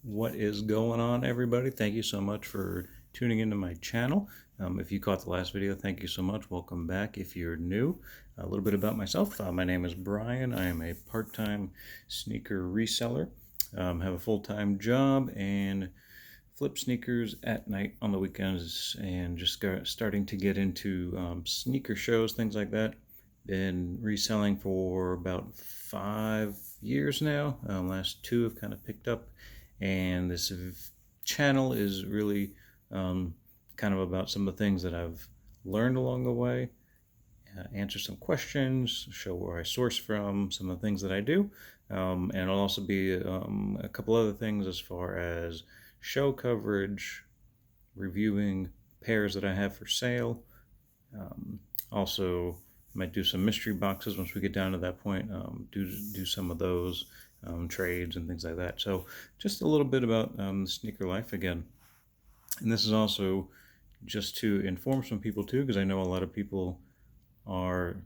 What is going on, everybody? Thank you so much for tuning into my channel. If you caught the last video, thank you so much. Welcome back. If you're new, a little bit about myself. My name is Brian. I am a part-time sneaker reseller. Have a full-time job and flip sneakers at night on the weekends, and just starting to get into sneaker shows, things like that. Been reselling for about 5 years now. Last two have kind of picked up, and this channel is really kind of about some of the things that I've learned along the way, answer some questions, show where I source from, some of the things that I do, and it'll also be a couple other things as far as show coverage, reviewing pairs that I have for sale. Also, might do some mystery boxes once we get down to that point. Do some of those trades and things like that. So just a little bit about the sneaker life again. And this is also just to inform some people too, because I know a lot of people are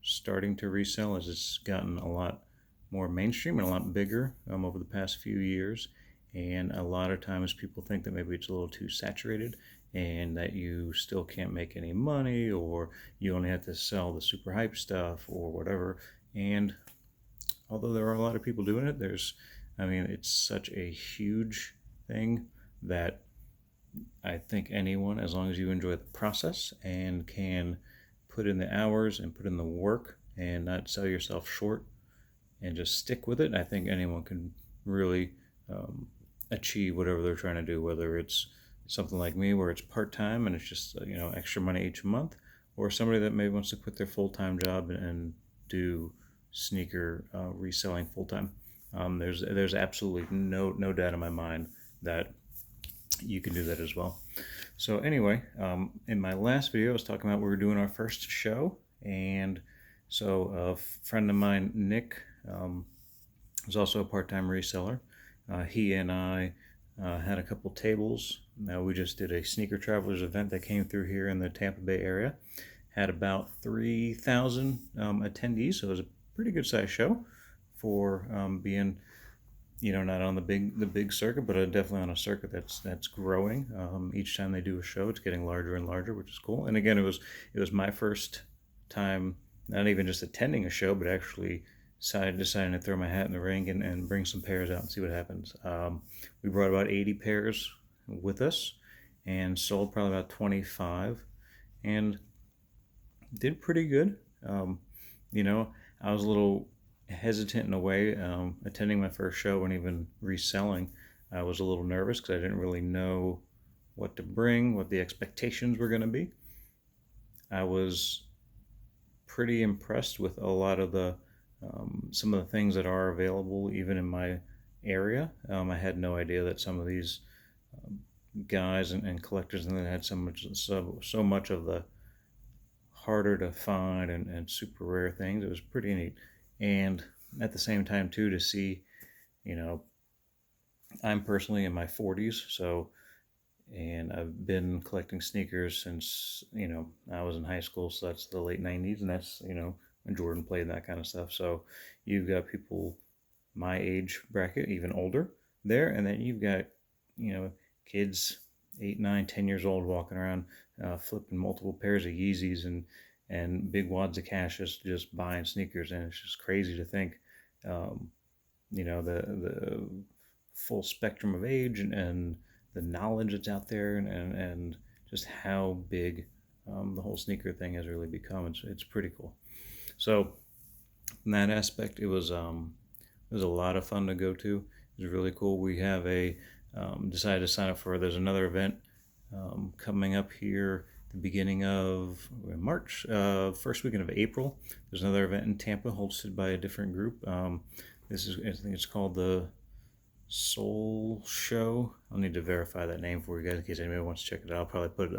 starting to resell as it's gotten a lot more mainstream and a lot bigger over the past few years. And a lot of times people think that maybe it's a little too saturated and that you still can't make any money, or you only have to sell the super hype stuff or whatever. And although there are a lot of people doing it, it's such a huge thing that I think anyone, as long as you enjoy the process and can put in the hours and put in the work and not sell yourself short and just stick with it, I think anyone can really achieve whatever they're trying to do, whether it's something like me where it's part-time and it's just extra money each month, or somebody that maybe wants to quit their full-time job and do sneaker reselling full-time. There's absolutely no doubt in my mind that you can do that as well. So anyway, in my last video I was talking about we were doing our first show, and so a friend of mine, Nick, was also a part-time reseller. He and I had a couple tables. Now we just did a Sneakertravelers event that came through here in the Tampa Bay area. Had about 3,000 attendees, so it was a pretty good sized show for being, not on the big circuit, but definitely on a circuit that's growing. Each time they do a show, it's getting larger and larger, which is cool. And again, it was my first time, not even just attending a show, but actually deciding to throw my hat in the ring and bring some pairs out and see what happens. We brought about 80 pairs with us and sold probably about 25, and did pretty good. I was a little hesitant in a way, attending my first show and even reselling. I was a little nervous because I didn't really know what to bring, what the expectations were going to be. I was pretty impressed with a lot of some of the things that are available even in my area. I had no idea that some of these guys and collectors and had so much of the harder to find and super rare things. It was pretty neat. And at the same time too, to see, I'm personally in my 40s, and I've been collecting sneakers since, I was in high school, so that's the late 90s, and that's, when Jordan played and that kind of stuff. So you've got people my age bracket, even older there, and then you've got, kids 8, 9, 10 years old walking around flipping multiple pairs of Yeezys and big wads of cash just buying sneakers. And it's just crazy to think, the full spectrum of age and the knowledge that's out there, and just how big the whole sneaker thing has really become. It's pretty cool. So in that aspect, it was a lot of fun to go to. It was really cool. We have decided to sign up for, there's another event coming up here the beginning of March, first weekend of April. There's another event in Tampa hosted by a different group. I think it's called the Soul Show. I'll need to verify that name for you guys in case anybody wants to check it out. I'll probably put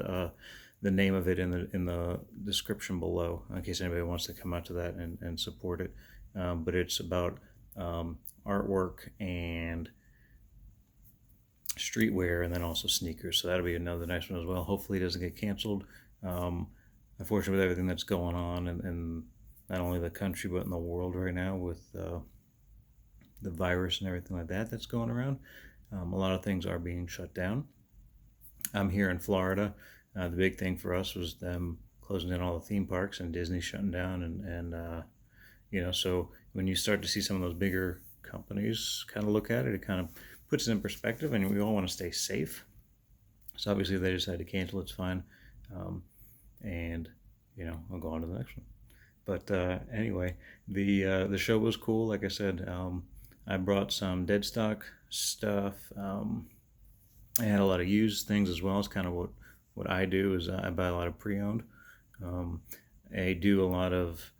the name of it in the description below in case anybody wants to come out to that and support it. But it's about artwork and streetwear, and then also sneakers. So that'll be another nice one as well. Hopefully it doesn't get canceled. Unfortunately, with everything that's going on in not only the country but in the world right now with the virus and everything like that that's going around, A lot of things are being shut down. I'm here in Florida. The big thing for us was them closing down all the theme parks and Disney shutting down, and so when you start to see some of those bigger companies kind of look at it, it kind of puts it in perspective, and we all want to stay safe. So obviously they decided to cancel. It's fine, and I'll go on to the next one. But anyway, the show was cool. Like I said, I brought some dead stock stuff. I had a lot of used things as well. It's kind of what I do is I buy a lot of pre-owned. Um, I do a lot of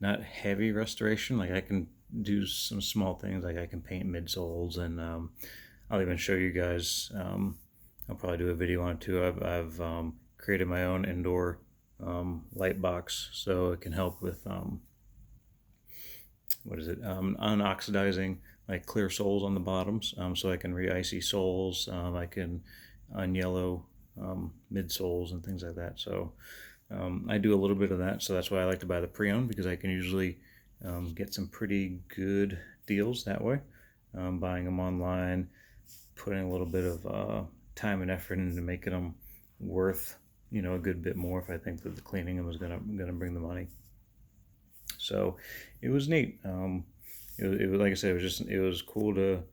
not heavy restoration. Like I can do some small things, like I can paint midsoles, and I'll even show you guys. I'll probably do a video on it too. I've created my own indoor light box, so it can help with unoxidizing, like clear soles on the bottoms, so I can re-icy soles. I can unyellow midsoles and things like that. So I do a little bit of that, so that's why I like to buy the pre-owned, because I can usually get some pretty good deals that way. Buying them online, putting a little bit of time and effort into making them worth a good bit more if I think that the cleaning them is gonna bring the money. So it was neat. It was like I said, it was cool to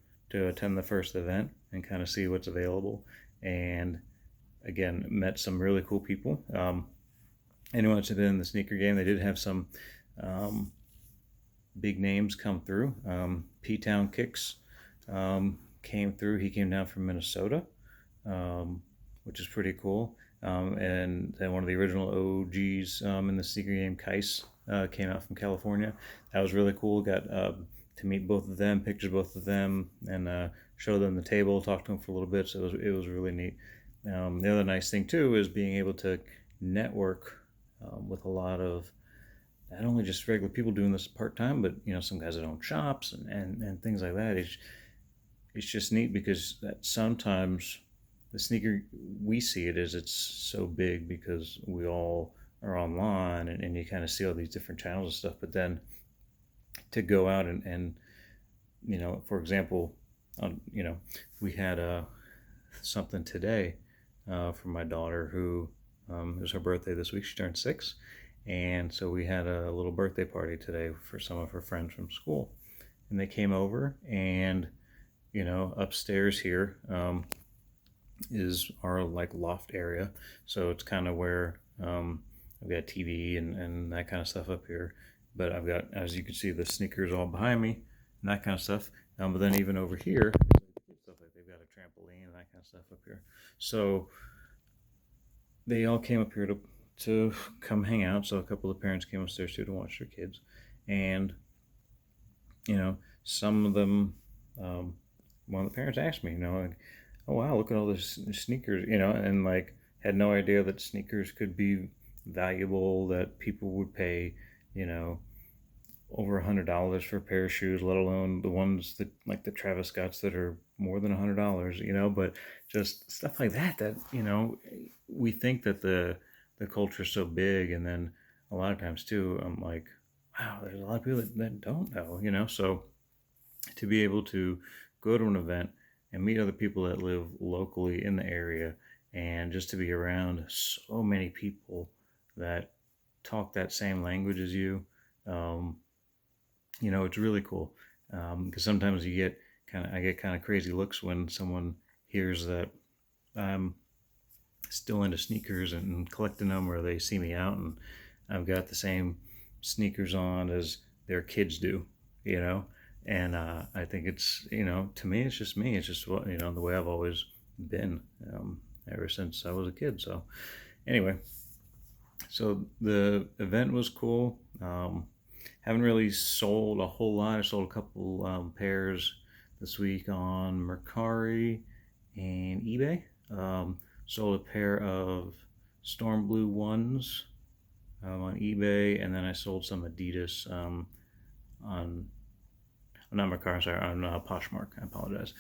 attend the first event and kind of see what's available, and again met some really cool people. Anyone that's been in the sneaker game, they did have some big names come through. P-Town Kicks came through. He came down from Minnesota, which is pretty cool. And then one of the original OGs in the sneaker game, Kais, came out from California. That was really cool. Got to meet both of them, pictures both of them, and show them the table, talk to them for a little bit. So it was really neat. The other nice thing too is being able to network with a lot of not only just regular people doing this part-time, but some guys that own shops and things like that. It's just neat because that sometimes the sneaker, we see it as it's so big because we all are online, and you kind of see all these different channels and stuff. But then to go out and for example, we had something today for my daughter, who it was her birthday this week. She turned 6, and so we had a little birthday party today for some of her friends from school, and they came over, and upstairs here is our like loft area, so it's kind of where I've got TV and that kind of stuff up here, but I've got, as you can see, the sneakers all behind me and that kind of stuff. But then even over here, stuff like they've got a trampoline and that kind of stuff up here. So they all came up here to come hang out. So a couple of parents came upstairs too to watch their kids, and some of them, one of the parents asked me, like, oh wow, look at all this sneakers, and like had no idea that sneakers could be valuable, that people would pay, over $100 for a pair of shoes, let alone the ones that like the Travis Scotts that are more than $100, but just stuff like that we think that the culture is so big, and then a lot of times too, I'm like, wow, there's a lot of people that don't know, so to be able to go to an event and meet other people that live locally in the area, and just to be around so many people that talk that same language as you, it's really cool. Because sometimes I get kind of crazy looks when someone hears that I'm still into sneakers and collecting them, or they see me out and I've got the same sneakers on as their kids do, and I think it's, to me, it's just me. It's just what, the way I've always been ever since I was a kid. So anyway, so the event was cool. Haven't really sold a whole lot. I sold a couple pairs this week on Mercari and eBay. Sold a pair of Storm Blue ones on eBay, and then I sold some Adidas on, not Mercari, sorry, on Poshmark. I apologize.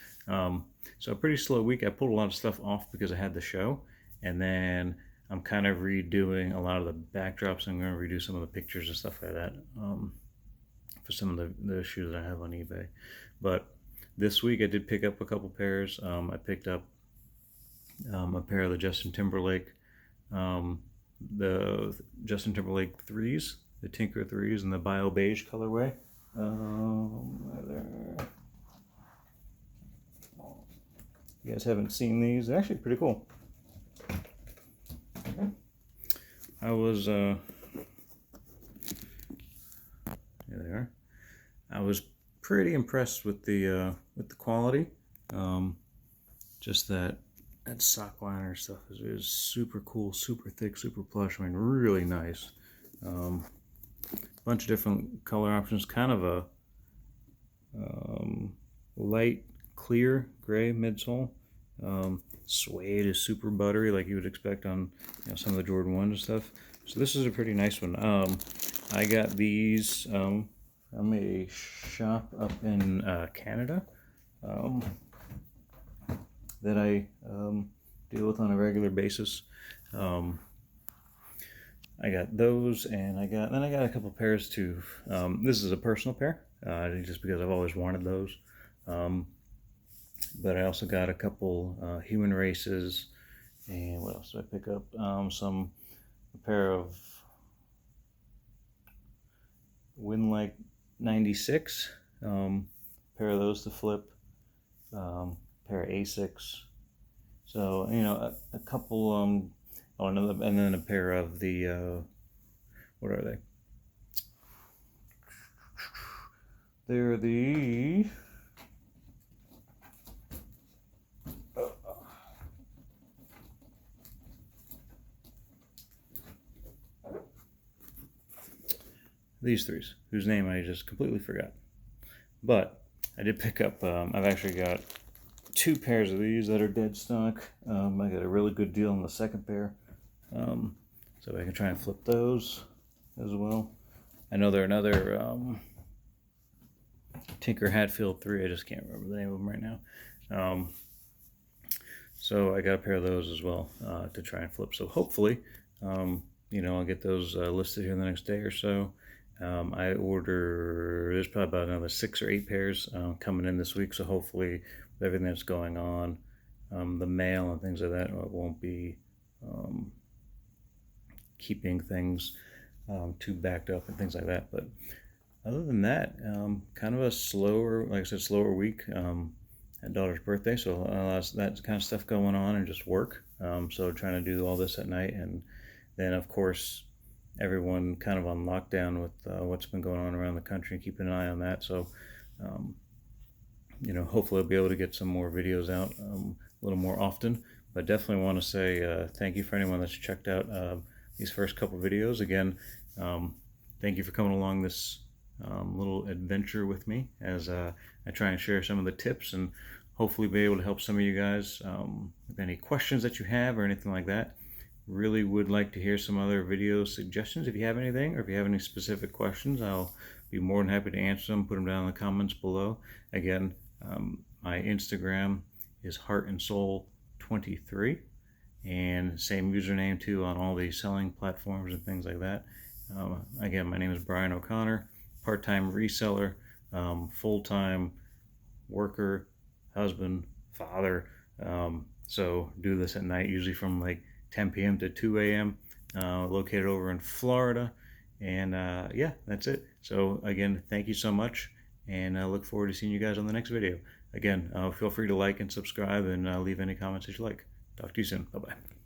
So a pretty slow week. I pulled a lot of stuff off because I had the show, and then I'm kind of redoing a lot of the backdrops. I'm going to redo some of the pictures and stuff like that for some of the shoes that I have on eBay. But This week I did pick up a couple pairs. I picked up a pair of the Justin Timberlake 3s, the Tinker 3s in the Bio Beige colorway. There. You guys haven't seen these. They're actually pretty cool. I was here they are. I was pretty impressed with the quality. Just that sock liner stuff is super cool, super thick, super plush. I mean, really nice. Bunch of different color options. Kind of a light clear gray midsole. Suede is super buttery, like you would expect on some of the Jordan 1s and stuff. So this is a pretty nice one. I got these from a shop up in Canada that I deal with on a regular basis. I got those, and I got a couple pairs too. This is a personal pair, just because I've always wanted those. But I also got a couple Human Races, and what else did I pick up? A pair of Winlike 96, pair of those to flip, pair of Asics. So a couple. And then a pair of the what are they? They're the these threes, whose name I just completely forgot. But I did pick up, I've actually got 2 pairs of these that are dead stock. I got a really good deal on the second pair. So I can try and flip those as well. I know they're another Tinker Hatfield 3. I just can't remember the name of them right now. So I got a pair of those as well to try and flip. So hopefully, I'll get those listed here in the next day or so. There's probably about another 6 or 8 pairs coming in this week. So hopefully, with everything that's going on, the mail and things like that, it won't be keeping things too backed up and things like that. But other than that, kind of a slower, like I said, slower week. At daughter's birthday, so that kind of stuff going on and just work. So trying to do all this at night, and then of course everyone kind of on lockdown with what's been going on around the country, and keeping an eye on that. So hopefully I'll be able to get some more videos out a little more often. But definitely want to say thank you for anyone that's checked out these first couple videos. Again, thank you for coming along this little adventure with me as I try and share some of the tips, and hopefully be able to help some of you guys with any questions that you have or anything like that. Really would like to hear some other video suggestions if you have anything, or if you have any specific questions. I'll be more than happy to answer them. Put them down in the comments below. Again, my Instagram is heartandsoul23, and same username too on all the selling platforms and things like that. Again, my name is Brian O'Connor, part-time reseller, full-time worker, husband, father. So do this at night, usually from like 10 p.m. to 2 a.m. Located over in Florida. And yeah, that's it. So again, thank you so much, and I look forward to seeing you guys on the next video. Again, feel free to like and subscribe, and leave any comments that you like. Talk to you soon. Bye-bye.